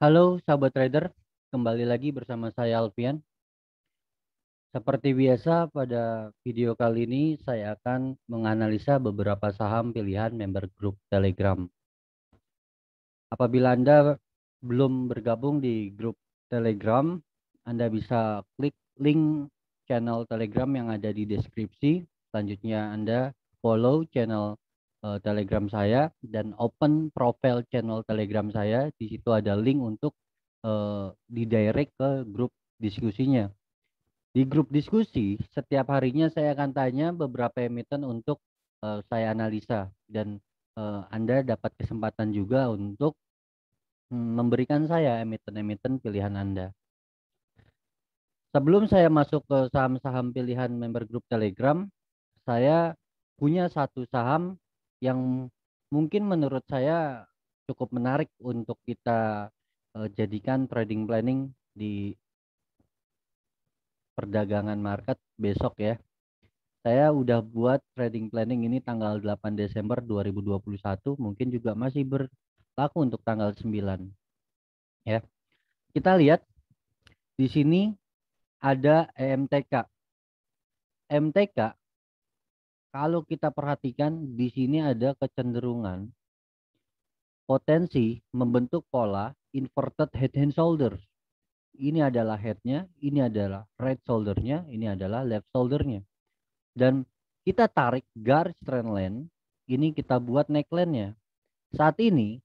Halo sahabat trader, kembali lagi bersama saya Alfian. Seperti biasa pada video kali ini saya akan menganalisa beberapa saham pilihan member grup Telegram. Apabila Anda belum bergabung di grup Telegram, Anda bisa klik link channel Telegram yang ada di deskripsi. Selanjutnya Anda follow channel Telegram saya dan open profile channel Telegram saya. Di situ ada link untuk didirect ke grup diskusinya. Di grup diskusi setiap harinya saya akan tanya beberapa emiten untuk saya analisa dan Anda dapat kesempatan juga untuk memberikan saya emiten-emiten pilihan Anda. Sebelum saya masuk ke saham-saham pilihan member grup Telegram, saya punya satu saham yang mungkin menurut saya cukup menarik untuk kita jadikan trading planning di perdagangan market besok ya. Saya udah buat trading planning ini tanggal 8 Desember 2021, mungkin juga masih berlaku untuk tanggal 9 ya. Kita lihat di sini ada EMTK. MTK kalau kita perhatikan di sini ada kecenderungan potensi membentuk pola inverted head and shoulders. Ini adalah headnya, ini adalah right shouldernya, ini adalah left shouldernya. Dan kita tarik garis trendline, ini kita buat neckline-nya. Saat ini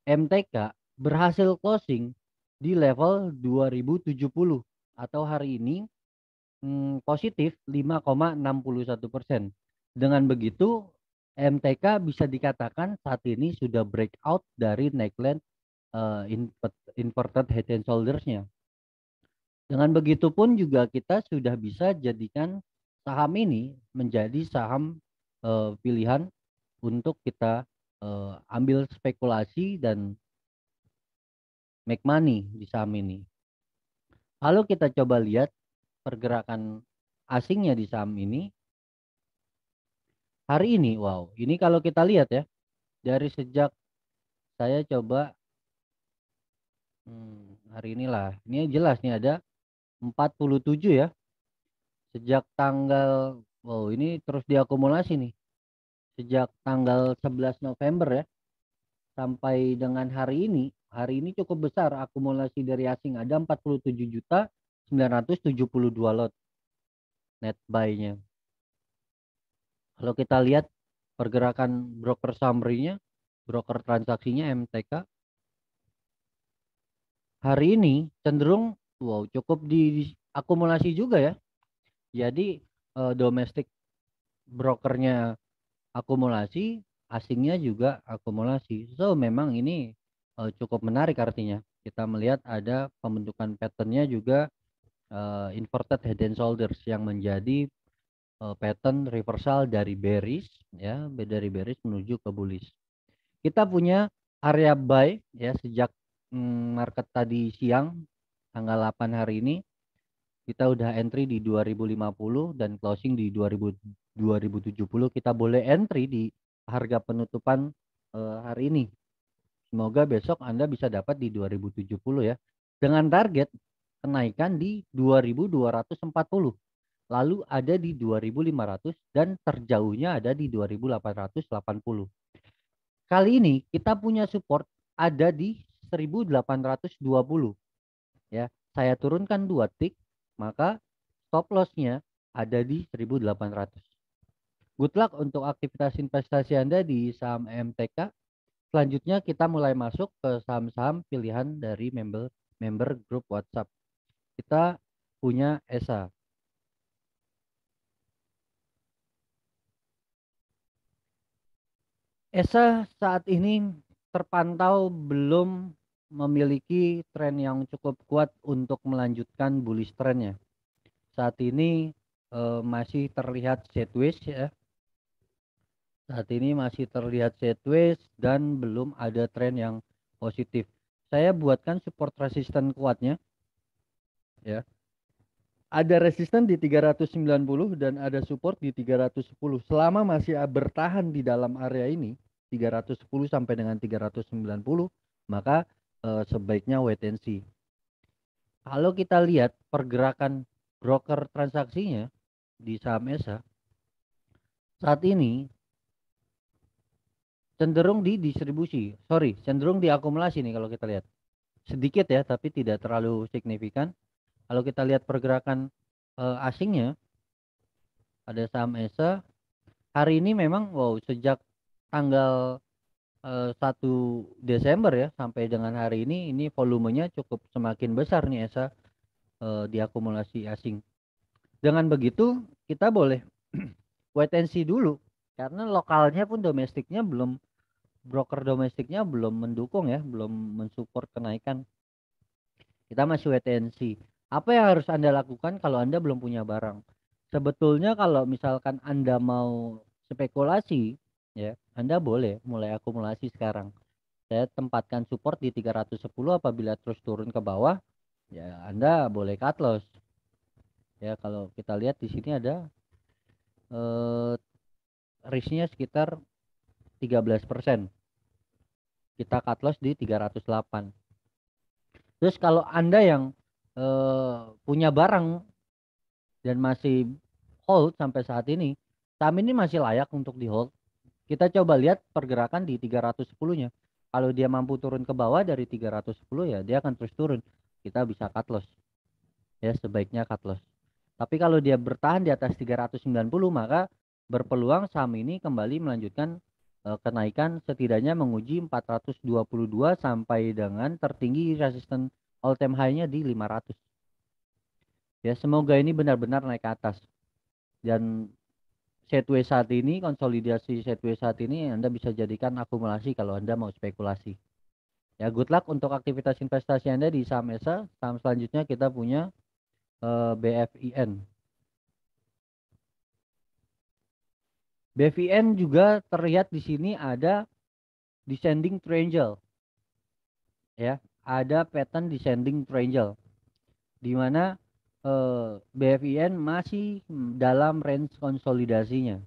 MTK berhasil closing di level 2070 atau hari ini positif 5,61%. Dengan begitu MTK bisa dikatakan saat ini sudah breakout dari neckline inverted head and shoulders-nya. Dengan begitu pun juga kita sudah bisa jadikan saham ini menjadi saham pilihan untuk kita ambil spekulasi dan make money di saham ini. Kalau kita coba lihat pergerakan asingnya di saham ini hari ini, wow, ini kalau kita lihat ya dari sejak saya coba hari inilah, ini jelas nih ada 47 ya sejak tanggal, wow ini terus diakumulasi nih sejak tanggal 11 November ya sampai dengan hari ini cukup besar akumulasi dari asing, ada 47.972 lot net buy-nya. Kalau kita lihat pergerakan broker summary-nya, broker transaksinya MTK hari ini cenderung wow cukup diakumulasi juga ya. Jadi domestik brokernya akumulasi, asingnya juga akumulasi. So memang ini cukup menarik, artinya kita melihat ada pembentukan patternnya juga inverted head and shoulders yang menjadi pattern reversal dari bearish ya, dari bearish menuju ke bullish. Kita punya area buy ya sejak market tadi siang tanggal 8 hari ini kita udah entry di 2050 dan closing di 2070. Kita boleh entry di harga penutupan hari ini. Semoga besok Anda bisa dapat di 2070 ya. Dengan target kenaikan di 2240. Lalu ada di 2500 dan terjauhnya ada di 2880. Kali ini kita punya support ada di 1820 ya. Saya turunkan 2 tick, maka stop loss-nya ada di 1800. Good luck untuk aktivitas investasi Anda di saham MTK. Selanjutnya kita mulai masuk ke saham-saham pilihan dari member grup WhatsApp. Kita punya ESA. ESA saat ini terpantau belum memiliki tren yang cukup kuat untuk melanjutkan bullish trendnya. Saat ini masih terlihat sideways ya. Saat ini masih terlihat sideways dan belum ada tren yang positif. Saya buatkan support resisten kuatnya ya. Ada resisten di 390 dan ada support di 310. Selama masih bertahan di dalam area ini 310 sampai dengan 390, maka sebaiknya wait and see. Kalau kita lihat pergerakan broker transaksinya di saham ESA saat ini cenderung cenderung diakumulasi nih kalau kita lihat. Sedikit ya, tapi tidak terlalu signifikan. Kalau kita lihat pergerakan asingnya ada saham ESA hari ini memang sejak tanggal 1 Desember ya sampai dengan hari ini volumenya cukup semakin besar nih ESA diakumulasi asing. Dengan begitu kita boleh wait and see dulu karena lokalnya pun broker domestiknya belum mendukung ya, belum mensupport kenaikan. Kita masih wait and see. Apa yang harus Anda lakukan kalau Anda belum punya barang? Sebetulnya kalau misalkan Anda mau spekulasi ya, Anda boleh mulai akumulasi sekarang. Saya tempatkan support di 310, apabila terus turun ke bawah ya Anda boleh cut loss. Ya, kalau kita lihat di sini ada risknya sekitar 13%. Kita cut loss di 308. Terus kalau Anda yang punya barang dan masih hold sampai saat ini, saham ini masih layak untuk di hold. Kita coba lihat pergerakan di 310-nya. Kalau dia mampu turun ke bawah dari 310 ya dia akan terus turun. Kita bisa cut loss. Ya, sebaiknya cut loss. Tapi kalau dia bertahan di atas 390 maka berpeluang saham ini kembali melanjutkan kenaikan, setidaknya menguji 422 sampai dengan tertinggi resisten all time high-nya di 500. Ya, semoga ini benar-benar naik ke atas. Dan sideways saat ini, konsolidasi sideways saat ini Anda bisa jadikan akumulasi kalau Anda mau spekulasi. Ya, good luck untuk aktivitas investasi Anda di saham ESA. Saham selanjutnya kita punya BFIN. BFIN juga terlihat di sini ada descending triangle. Ya, ada pattern descending triangle di mana BFIN masih dalam range konsolidasinya.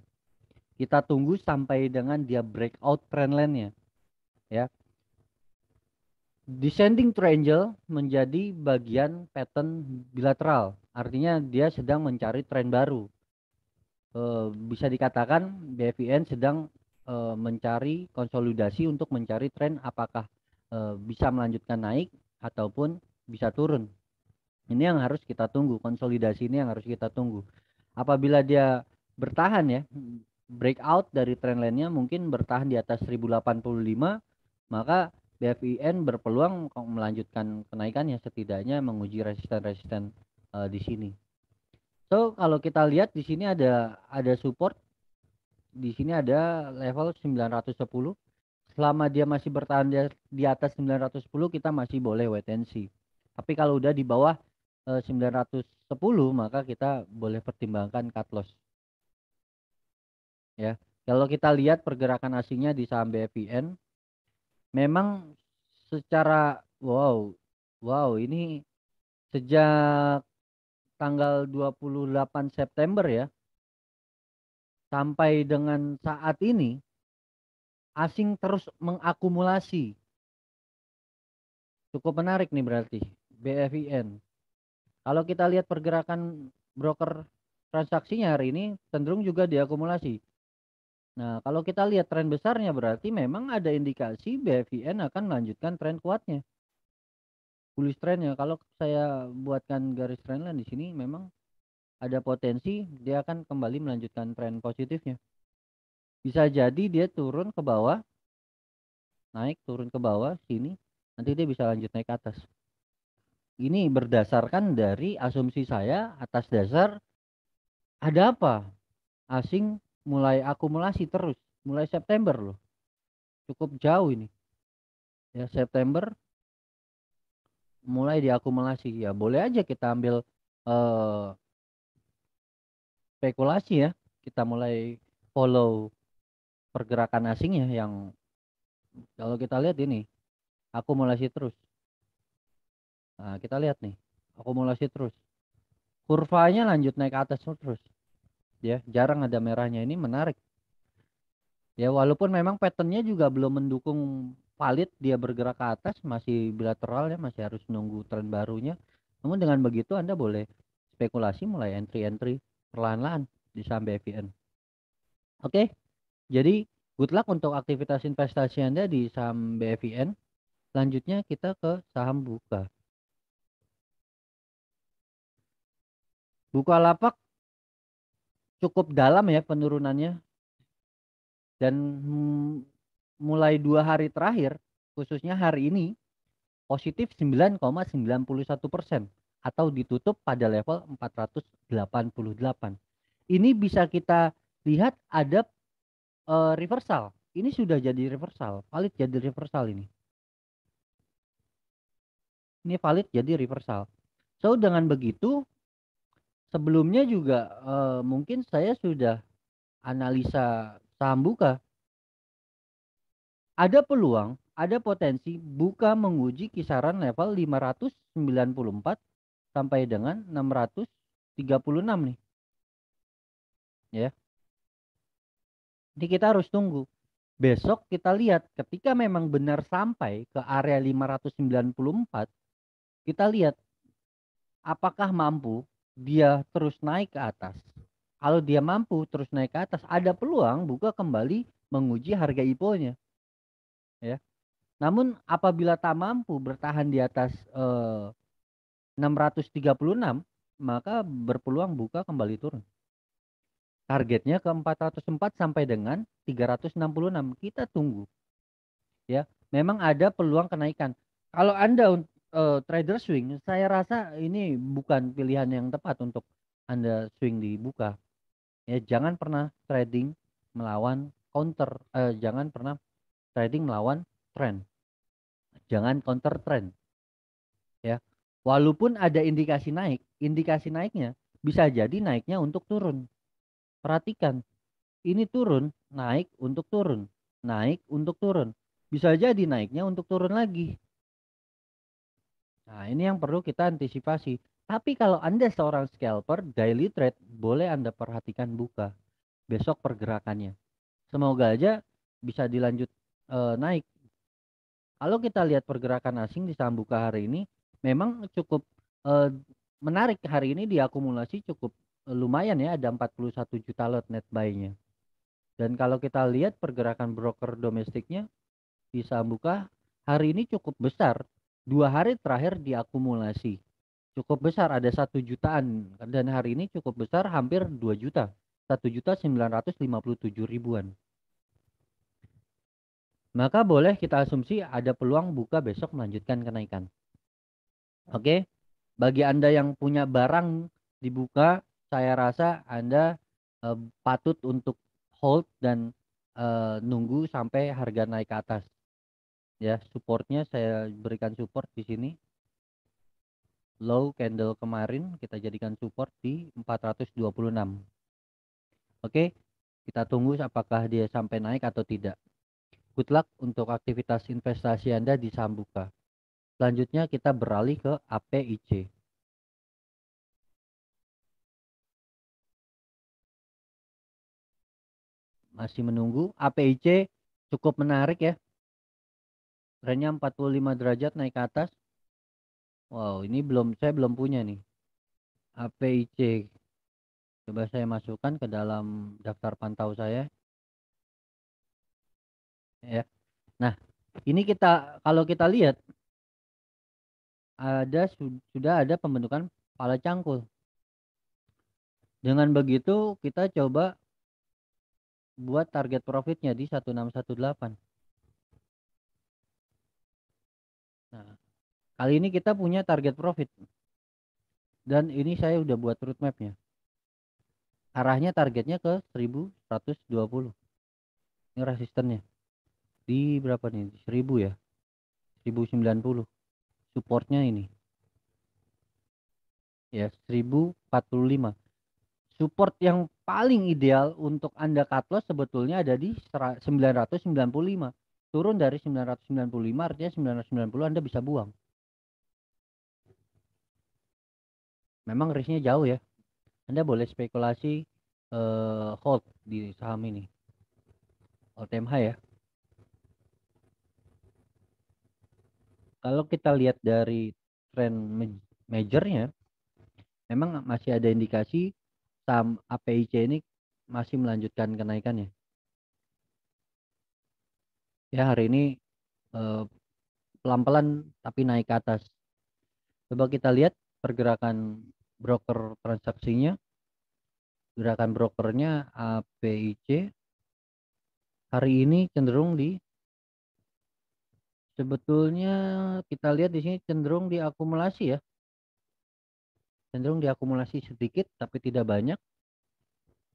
Kita tunggu sampai dengan dia breakout trendline-nya. Ya. Descending triangle menjadi bagian pattern bilateral. Artinya dia sedang mencari tren baru. Bisa dikatakan BFIN sedang mencari konsolidasi untuk mencari tren apakah bisa melanjutkan naik ataupun bisa turun. Ini yang harus kita tunggu, konsolidasi ini yang harus kita tunggu. Apabila dia bertahan ya, breakout dari trendline-nya mungkin bertahan di atas 1085, maka BFIN berpeluang melanjutkan kenaikannya, setidaknya menguji resisten-resisten di sini. So, kalau kita lihat di sini ada support. Di sini ada level 910. Selama dia masih bertahan di atas 910 kita masih boleh wait and see. Tapi kalau udah di bawah 910 maka kita boleh pertimbangkan cut loss. Ya. Kalau kita lihat pergerakan asingnya di saham BFIN memang secara wow ini sejak tanggal 28 September ya sampai dengan saat ini asing terus mengakumulasi. Cukup menarik nih berarti BFIN. Kalau kita lihat pergerakan broker transaksinya hari ini cenderung juga diakumulasi. Nah, kalau kita lihat tren besarnya berarti memang ada indikasi BFIN akan melanjutkan tren kuatnya. Bullish trendnya. Kalau saya buatkan garis trendline di sini memang ada potensi dia akan kembali melanjutkan tren positifnya. Bisa jadi dia turun ke bawah, naik turun ke bawah sini, nanti dia bisa lanjut naik ke atas. Ini berdasarkan dari asumsi saya atas dasar ada apa? Asing mulai akumulasi terus, mulai September loh. Cukup jauh ini. Ya, September mulai diakumulasi. Ya, boleh aja kita ambil spekulasi ya. Kita mulai follow pergerakan asingnya yang kalau kita lihat ini akumulasi terus. Nah, kita lihat nih, akumulasi terus. Kurvanya lanjut naik ke atas terus. Ya, jarang ada merahnya, ini menarik. Ya, walaupun memang patternnya juga belum mendukung valid dia bergerak ke atas, masih bilateral ya, masih harus nunggu tren barunya. Namun dengan begitu Anda boleh spekulasi mulai entry perlahan-lahan di saham BFIN. Oke, jadi good luck untuk aktivitas investasi Anda di saham BFIN. Selanjutnya kita ke saham Bukalapak cukup dalam ya penurunannya, dan mulai 2 hari terakhir, khususnya hari ini, positif 9,91% atau ditutup pada level 488. Ini bisa kita lihat ada reversal. Ini sudah jadi reversal, valid jadi reversal ini. Ini valid jadi reversal. So dengan begitu, sebelumnya juga mungkin saya sudah analisa saham Buka. Ada peluang, ada potensi Buka menguji kisaran level 594 sampai dengan 636 nih. Ya. Ini kita harus tunggu. Besok kita lihat ketika memang benar sampai ke area 594, kita lihat apakah mampu dia terus naik ke atas. Kalau dia mampu terus naik ke atas, ada peluang Buka kembali menguji harga IPO-nya. Ya. Namun apabila tak mampu bertahan di atas 636, maka berpeluang Buka kembali turun. Targetnya ke 404 sampai dengan 366. Kita tunggu. Ya, memang ada peluang kenaikan. Kalau Anda trader swing, saya rasa ini bukan pilihan yang tepat untuk Anda swing di Buka. Ya, jangan pernah trading melawan counter, jangan pernah trading melawan trend. Jangan counter trend. Ya. Walaupun ada indikasi naik, indikasi naiknya bisa jadi naiknya untuk turun. Perhatikan, ini turun, naik untuk turun, naik untuk turun. Bisa jadi naiknya untuk turun lagi. Nah, ini yang perlu kita antisipasi. Tapi kalau Anda seorang scalper, daily trade, boleh Anda perhatikan Buka besok pergerakannya. Semoga aja bisa dilanjut naik. Kalau kita lihat pergerakan asing di saham Buka hari ini, memang cukup menarik. Hari ini diakumulasi cukup lumayan ya, ada 41 juta lot net buy-nya. Dan kalau kita lihat pergerakan broker domestiknya di saham Buka hari ini cukup besar. 2 hari terakhir diakumulasi cukup besar, ada 1 jutaan, dan hari ini cukup besar, hampir 2 juta, 1.957.000-an. Maka boleh kita asumsi ada peluang Buka besok melanjutkan kenaikan. Oke, bagi Anda yang punya barang di Buka, saya rasa Anda patut untuk hold dan nunggu sampai harga naik ke atas. Ya, supportnya saya berikan support di sini. Low candle kemarin kita jadikan support di 426. Oke, kita tunggu apakah dia sampai naik atau tidak. Good luck untuk aktivitas investasi Anda di saham Buka. Selanjutnya kita beralih ke APIC. Masih menunggu. APIC cukup menarik ya. Trennya 45 derajat naik ke atas. Wow, ini saya belum punya nih. APIC. Coba saya masukkan ke dalam daftar pantau saya. Ya. Nah, ini kalau kita lihat sudah ada pembentukan pala cangkul. Dengan begitu kita coba buat target profitnya di 1618. Nah, kali ini kita punya target profit. Dan ini saya udah buat roadmapnya. Arahnya targetnya ke 1120. Ini resistennya. Di berapa nih? 1000 ya. 1090. Supportnya ini. Ya, 1045. Support yang paling ideal untuk Anda cut loss sebetulnya ada di 995. Turun dari 995 artinya 990 Anda bisa buang. Memang risknya jauh ya. Anda boleh spekulasi hold di saham ini. All time high ya. Kalau kita lihat dari tren majornya, memang masih ada indikasi saham APIC ini masih melanjutkan kenaikannya. Ya, hari ini eh, pelan-pelan tapi naik ke atas. Coba kita lihat pergerakan broker transaksinya. Gerakan brokernya APIC hari ini cenderung sebetulnya kita lihat di sini cenderung diakumulasi ya. Cenderung diakumulasi sedikit tapi tidak banyak.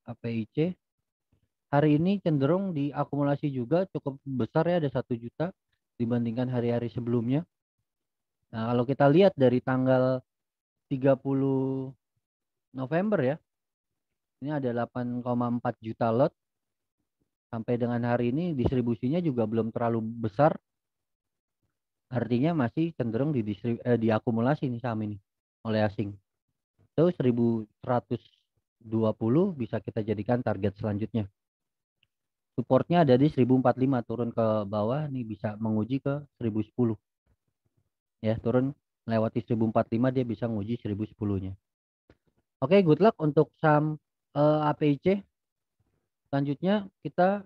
APIC hari ini cenderung diakumulasi juga cukup besar ya, ada 1 juta dibandingkan hari-hari sebelumnya. Nah, kalau kita lihat dari tanggal 30 November ya, ini ada 8,4 juta lot. Sampai dengan hari ini distribusinya juga belum terlalu besar. Artinya masih cenderung diakumulasi nih saham ini oleh asing. So 1120 bisa kita jadikan target selanjutnya. Supportnya ada di 1045, turun ke bawah nih bisa menguji ke 1010. Ya, turun melewati 1045 dia bisa menguji 1010-nya. Oke, good luck untuk saham APIC. Selanjutnya kita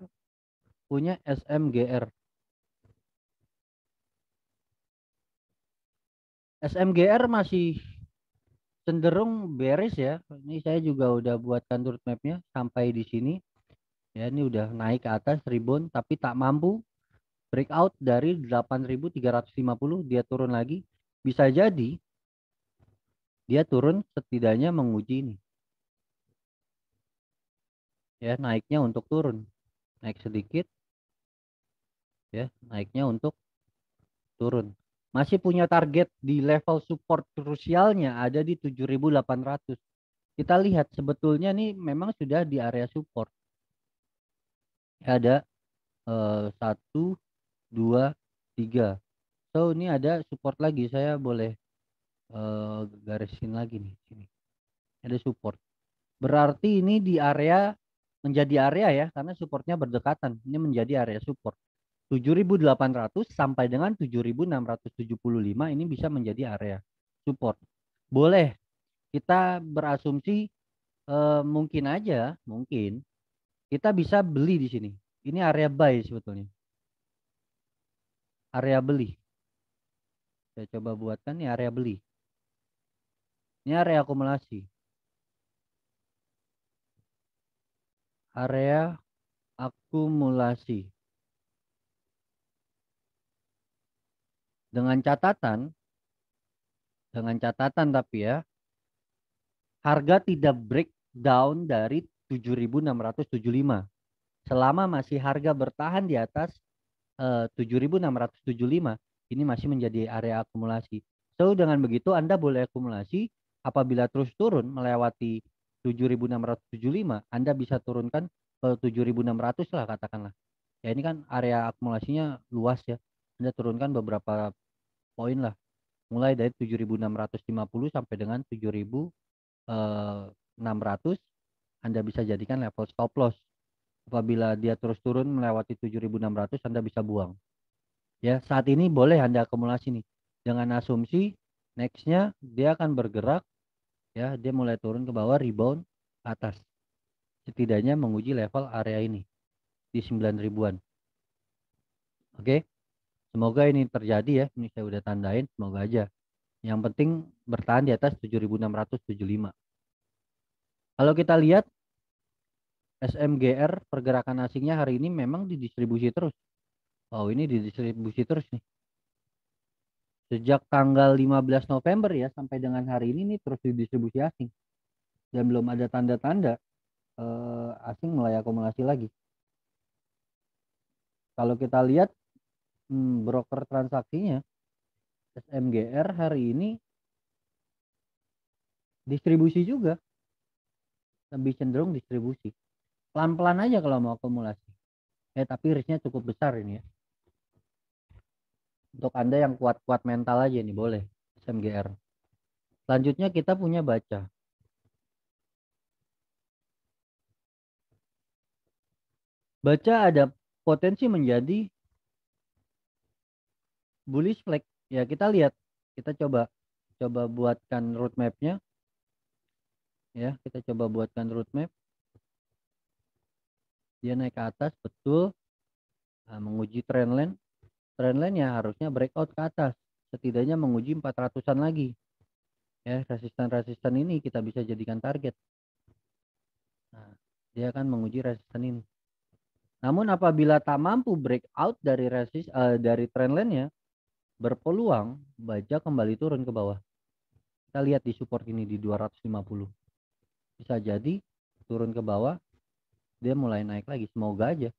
punya SMGR. SMGR masih cenderung bearish ya. Ini saya juga udah buatkan root mapnya sampai di sini. Ya, ini udah naik ke atas rebound tapi tak mampu breakout dari 8.350, dia turun lagi. Bisa jadi dia turun setidaknya menguji ini. Ya, naiknya untuk turun. Naik sedikit ya, naiknya untuk turun. Masih punya target di level support krusialnya ada di 7.800. Kita lihat sebetulnya nih memang sudah di area support. Ada 1, 2, 3. So ini ada support lagi. Saya boleh garisin lagi nih sini. Ada support. Berarti ini di area menjadi area ya karena supportnya berdekatan. Ini menjadi area support. 7.800 sampai dengan 7.675 ini bisa menjadi area support. Boleh kita berasumsi mungkin aja, mungkin kita bisa beli di sini. Ini area buy sebetulnya. Area beli. Saya coba buatkan nih area beli. Ini area akumulasi. Area akumulasi. Dengan catatan tapi ya, harga tidak breakdown dari 7.675. Selama masih harga bertahan di atas 7.675, ini masih menjadi area akumulasi. So dengan begitu Anda boleh akumulasi, apabila terus turun melewati 7.675, Anda bisa turunkan ke 7.600 lah katakanlah. Ya ini kan area akumulasinya luas ya. Anda turunkan beberapa poin lah. Mulai dari 7.650 sampai dengan 7.600, Anda bisa jadikan level stop loss. Apabila dia terus turun melewati 7.600, Anda bisa buang. Ya, saat ini boleh Anda akumulasi nih. Dengan asumsi nextnya dia akan bergerak, ya, dia mulai turun ke bawah, rebound atas. Setidaknya menguji level area ini di 9 ribuan. Oke, semoga ini terjadi ya. Ini saya udah tandain, semoga aja. Yang penting bertahan di atas 7.675. Kalau kita lihat SMGR pergerakan asingnya hari ini memang didistribusi terus. Oh, ini didistribusi terus nih. Sejak tanggal 15 November ya sampai dengan hari ini nih terus didistribusi asing. Dan belum ada tanda-tanda asing mulai akumulasi lagi. Kalau kita lihat broker transaksinya SMGR hari ini distribusi juga, lebih cenderung distribusi. Pelan-pelan aja kalau mau akumulasi. Tapi risknya cukup besar ini ya. Untuk Anda yang kuat-kuat mental aja nih boleh SMGR. Selanjutnya kita punya baca. Baca ada potensi menjadi bullish flag Ya kita lihat, kita coba buatkan roadmapnya ya, kita coba buatkan roadmap. Dia naik ke atas betul, menguji trendline ya harusnya breakout ke atas, setidaknya menguji 400-an lagi ya. Resisten ini kita bisa jadikan target. Nah, dia akan menguji resisten ini. Namun apabila tak mampu breakout dari trendline-nya, berpeluang baja kembali turun ke bawah. Kita lihat di support ini di 250. Bisa jadi turun ke bawah, dia mulai naik lagi. Semoga aja.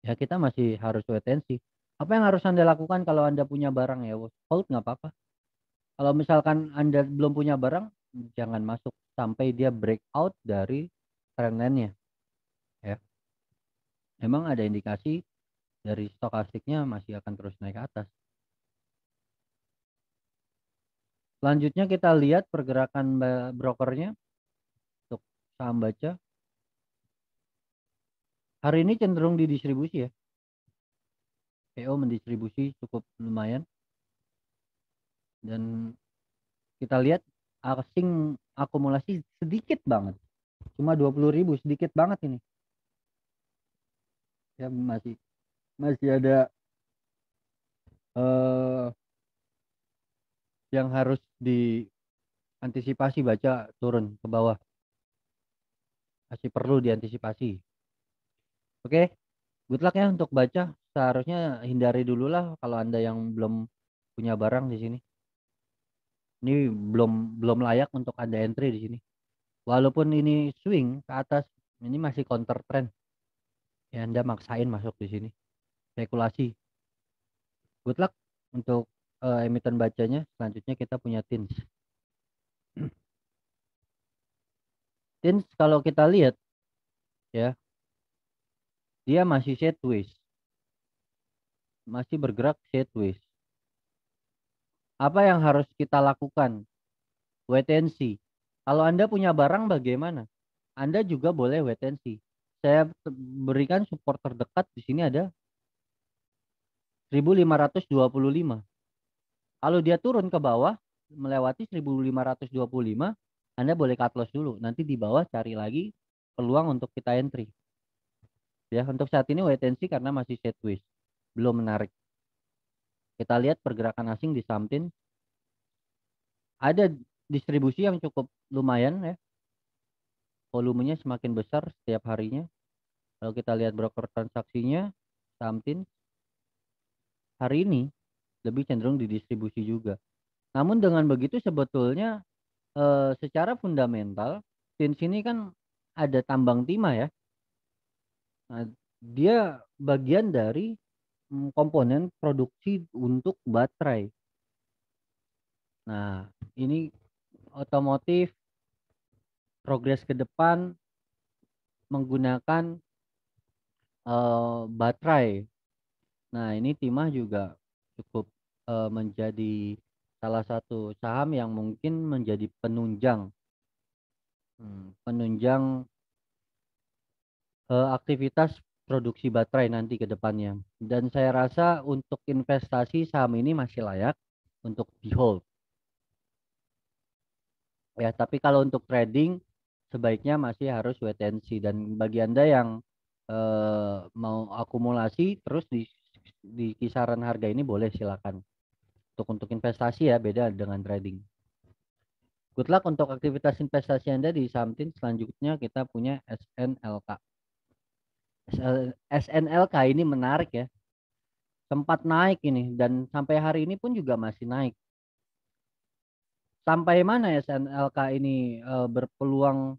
Ya kita masih harus wait and see. Apa yang harus Anda lakukan kalau Anda punya barang ya? Hold nggak apa-apa. Kalau misalkan Anda belum punya barang, jangan masuk sampai dia breakout dari trendline-nya. Ya. Memang ada indikasi dari stokastiknya masih akan terus naik ke atas. Selanjutnya kita lihat pergerakan brokernya untuk saham baca. Hari ini cenderung didistribusi ya. PO mendistribusi cukup lumayan. Dan kita lihat asing akumulasi sedikit banget. Cuma 20.000, sedikit banget ini. Ya masih ada eh, yang harus diantisipasi baca turun ke bawah. Masih perlu diantisipasi. Oke, good luck ya untuk baca. Seharusnya hindari dulu lah kalau Anda yang belum punya barang di sini. Ini belum layak untuk Anda entry di sini. Walaupun ini swing ke atas, ini masih counter trend. Ya Anda maksain masuk di sini. Spekulasi. Good luck untuk emiten bacanya. Selanjutnya kita punya TINS. TINS kalau kita lihat ya, dia masih sideways. Masih bergerak sideways. Apa yang harus kita lakukan? Wait and see. Kalau Anda punya barang bagaimana? Anda juga boleh wait and see. Saya berikan support terdekat di sini ada 1525. Kalau dia turun ke bawah melewati 1525, Anda boleh cut loss dulu. Nanti di bawah cari lagi peluang untuk kita entry. Ya, untuk saat ini wait and see karena masih sideways. Belum menarik. Kita lihat pergerakan asing di Samtin. Ada distribusi yang cukup lumayan ya. Volumenya semakin besar setiap harinya. Kalau kita lihat broker transaksinya, Samtin hari ini lebih cenderung didistribusi juga. Namun dengan begitu sebetulnya secara fundamental TINS ini kan ada tambang timah ya. Nah, dia bagian dari komponen produksi untuk baterai. Nah, ini otomotif progres ke depan menggunakan baterai. Nah, ini timah juga cukup menjadi salah satu saham yang mungkin menjadi penunjang aktivitas produksi baterai nanti ke depannya. Dan saya rasa untuk investasi saham ini masih layak untuk di hold. Ya, tapi kalau untuk trading sebaiknya masih harus wait and see. Dan bagi Anda yang mau akumulasi terus di kisaran harga ini boleh silakan. Untuk investasi ya beda dengan trading. Good luck untuk aktivitas investasi Anda di Samtin. Selanjutnya kita punya SNLK. SNLK ini menarik ya. Sempat naik ini dan sampai hari ini pun juga masih naik. Sampai mana SNLK ini berpeluang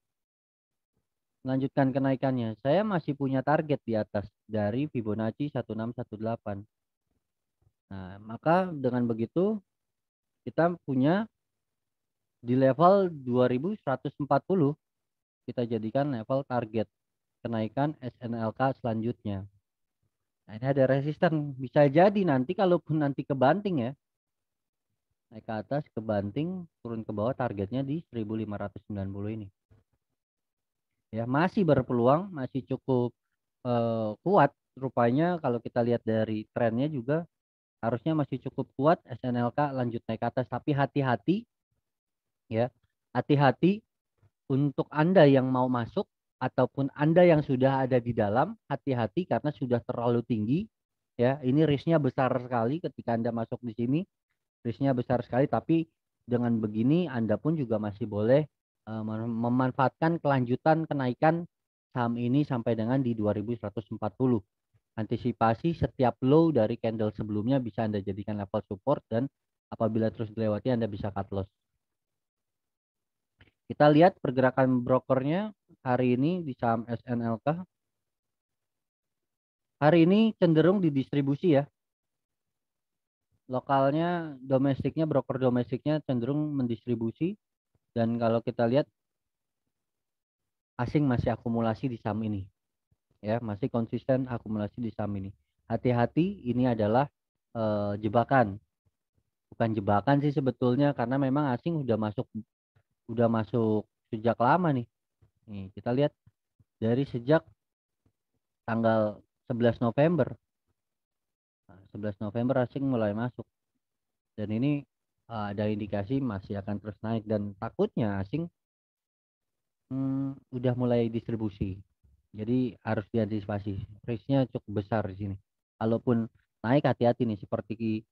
melanjutkan kenaikannya? Saya masih punya target di atas dari Fibonacci 1618. Nah, maka dengan begitu kita punya di level 2140 kita jadikan level target kenaikan SNLK selanjutnya. Nah, ini ada resisten, bisa jadi nanti kalaupun nanti kebanting ya, naik ke atas kebanting turun ke bawah targetnya di 1590 ini. Ya, masih berpeluang, masih cukup kuat rupanya kalau kita lihat dari trennya juga harusnya masih cukup kuat. SNLK lanjut naik ke atas, tapi hati-hati ya, hati-hati untuk Anda yang mau masuk ataupun Anda yang sudah ada di dalam, hati-hati karena sudah terlalu tinggi ya. Ini risknya besar sekali ketika Anda masuk di sini, risknya besar sekali, tapi dengan begini Anda pun juga masih boleh memanfaatkan kelanjutan kenaikan saham ini sampai dengan di 2140. Antisipasi setiap low dari candle sebelumnya bisa Anda jadikan level support, dan apabila terus dilewati Anda bisa cut loss. Kita lihat pergerakan brokernya hari ini di saham SNLK. Hari ini cenderung didistribusi ya. Lokalnya, domestiknya, broker domestiknya cenderung mendistribusi. Dan kalau kita lihat, asing masih akumulasi di saham ini. Ya, masih konsisten akumulasi di saham ini. Hati-hati, ini adalah jebakan. Bukan jebakan sih sebetulnya, karena memang asing udah masuk sejak lama nih. Nih, kita lihat dari sejak tanggal 11 November. Nah, 11 November asing mulai masuk. Dan ini ada indikasi masih akan terus naik, dan takutnya asing udah mulai distribusi. Jadi harus diantisipasi. Risknya cukup besar di sini. Kalaupun naik, hati-hati nih, seperti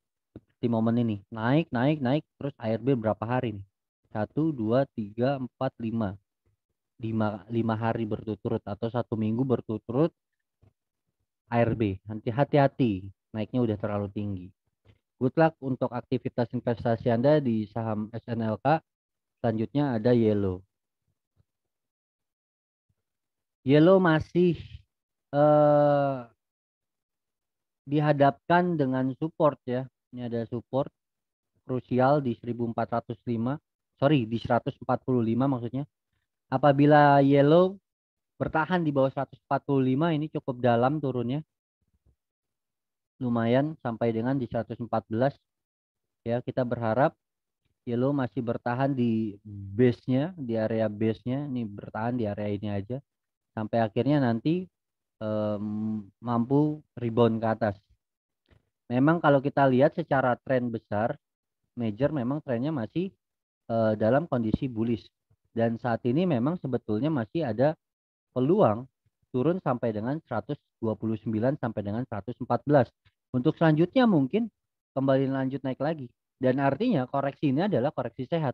momen ini. Naik, naik, naik, terus ARB berapa hari nih? 1, 2, 3, 4, 5. 5 hari berturut-turut atau 1 minggu berturut-turut ARB. Hati-hati, naiknya udah terlalu tinggi. Good luck untuk aktivitas investasi Anda di saham SNLK. Selanjutnya ada Yellow. Yellow masih dihadapkan dengan support ya. Ini ada support krusial di 1405. Sorry, di 145 maksudnya. Apabila Yellow bertahan di bawah 145, ini cukup dalam turunnya. Lumayan sampai dengan di 114. Ya, kita berharap Yellow masih bertahan di base-nya, di area base-nya. Ini bertahan di area ini aja sampai akhirnya nanti mampu rebound ke atas. Memang kalau kita lihat secara tren besar major, memang trennya masih dalam kondisi bullish, dan saat ini memang sebetulnya masih ada peluang turun sampai dengan 129 sampai dengan 114. Untuk selanjutnya mungkin kembali lanjut naik lagi, dan artinya koreksi ini adalah koreksi sehat.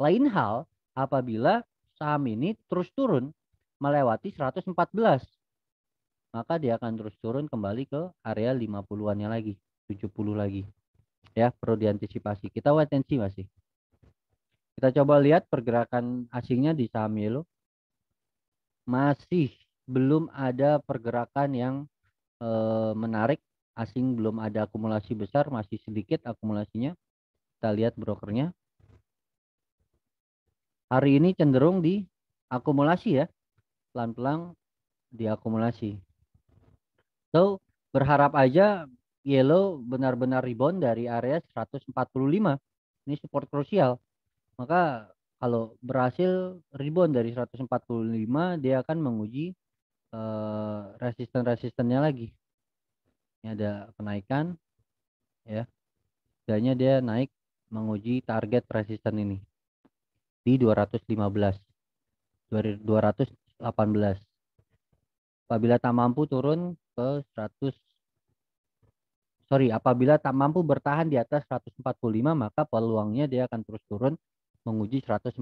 Lain hal apabila saham ini terus turun melewati 114, maka dia akan terus turun kembali ke area 50-annya lagi, 70 lagi. Ya, perlu diantisipasi. Kita wait and see masih. Kita coba lihat pergerakan asingnya di saham Yellow. Masih belum ada pergerakan yang menarik. Asing belum ada akumulasi besar, masih sedikit akumulasinya. Kita lihat brokernya. Hari ini cenderung di akumulasi ya. Pelan-pelan diakumulasi. So, berharap aja Yellow benar-benar rebound dari area 145. Ini support krusial. Maka kalau berhasil rebound dari 145, dia akan menguji resisten-resistennya lagi. Ini ada kenaikan ya. Setidaknya dia naik menguji target resisten ini di 215, 218. Apabila tak mampu turun ke 100, apabila tak mampu bertahan di atas 145, maka peluangnya dia akan terus turun menguji 114.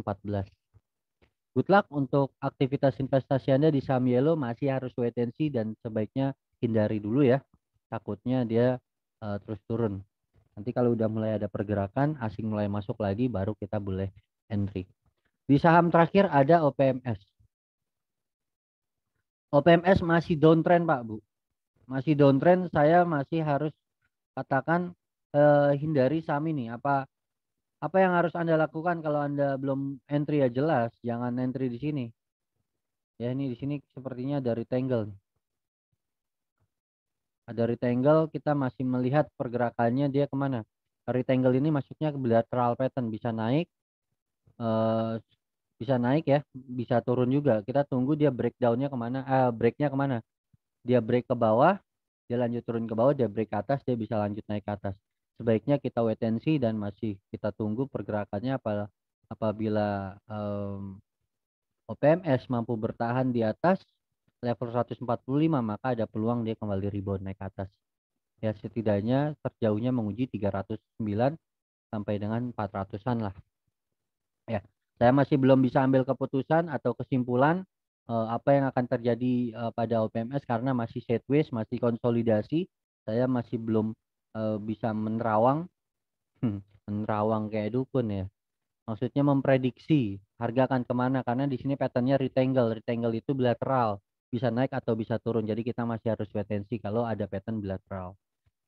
Good luck untuk aktivitas investasi Anda di saham Yellow. Masih harus wait and see, dan sebaiknya hindari dulu ya. Takutnya dia terus turun. Nanti kalau udah mulai ada pergerakan, asing mulai masuk lagi, baru kita boleh entry. Di saham terakhir ada OPMS. OPMS masih downtrend Pak Bu. Masih downtrend, saya masih harus katakan hindari saham ini. Apa yang harus Anda lakukan kalau Anda belum entry ya? Jelas jangan entry di sini. Ya, ini di sini sepertinya dari rectangle. Ada rectangle, kita masih melihat pergerakannya dia kemana. Rectangle ini masuknya ke bilateral pattern, bisa naik, ya, bisa turun juga. Kita tunggu dia breakdownnya kemana, breaknya kemana. Dia break ke bawah, dia lanjut turun ke bawah, dia break ke atas, dia bisa lanjut naik ke atas. Sebaiknya kita wait and see dan masih kita tunggu pergerakannya apabila OPMS mampu bertahan di atas level 145, maka ada peluang dia kembali rebound naik ke atas. Ya setidaknya terjauhnya menguji 309 sampai dengan 400-an lah. Ya, saya masih belum bisa ambil keputusan atau kesimpulan apa yang akan terjadi pada OPMS karena masih sideways, masih konsolidasi. Saya masih belum bisa menerawang, menerawang kayak dukun ya. Maksudnya memprediksi harga akan kemana karena di sini patternnya rectangle, rectangle itu bilateral, bisa naik atau bisa turun. Jadi kita masih harus wait and see kalau ada pattern bilateral.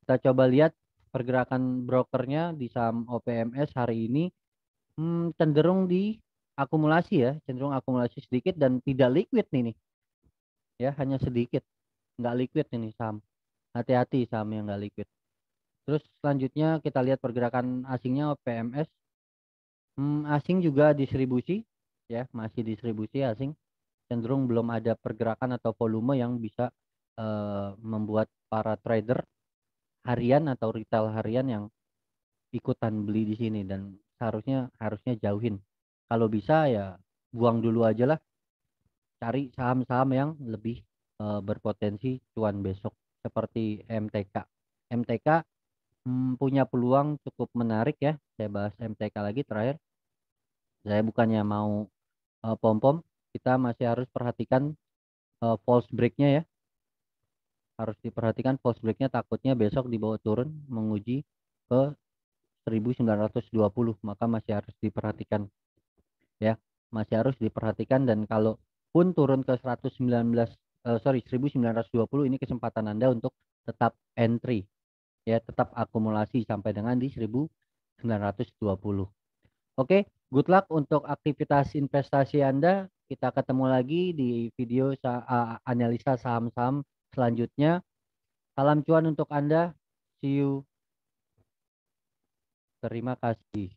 Kita coba lihat pergerakan brokernya di saham OPMS hari ini. Cenderung di akumulasi ya, cenderung akumulasi sedikit dan tidak liquid nih, ya hanya sedikit, nggak liquid ini saham. Hati-hati saham yang nggak liquid. Terus selanjutnya kita lihat pergerakan asingnya PMS. Asing juga distribusi, ya masih distribusi asing. Cenderung belum ada pergerakan atau volume yang bisa membuat para trader harian atau retail harian yang ikutan beli di sini dan harusnya jauhin. Kalau bisa ya buang dulu aja lah, cari saham-saham yang lebih berpotensi cuan besok seperti MTK. MTK punya peluang cukup menarik ya. Saya bahas MTK lagi terakhir. Saya bukannya mau pom-pom, kita masih harus perhatikan false breaknya ya. Harus diperhatikan false breaknya, takutnya besok dibawa turun menguji ke 1920, maka masih harus diperhatikan ya, masih harus diperhatikan. Dan kalau pun turun ke 1920, ini kesempatan Anda untuk tetap entry ya, tetap akumulasi sampai dengan di 1920. Oke, good luck untuk aktivitas investasi Anda. Kita ketemu lagi di video analisa saham-saham selanjutnya. Salam cuan untuk Anda. See you. Terima kasih.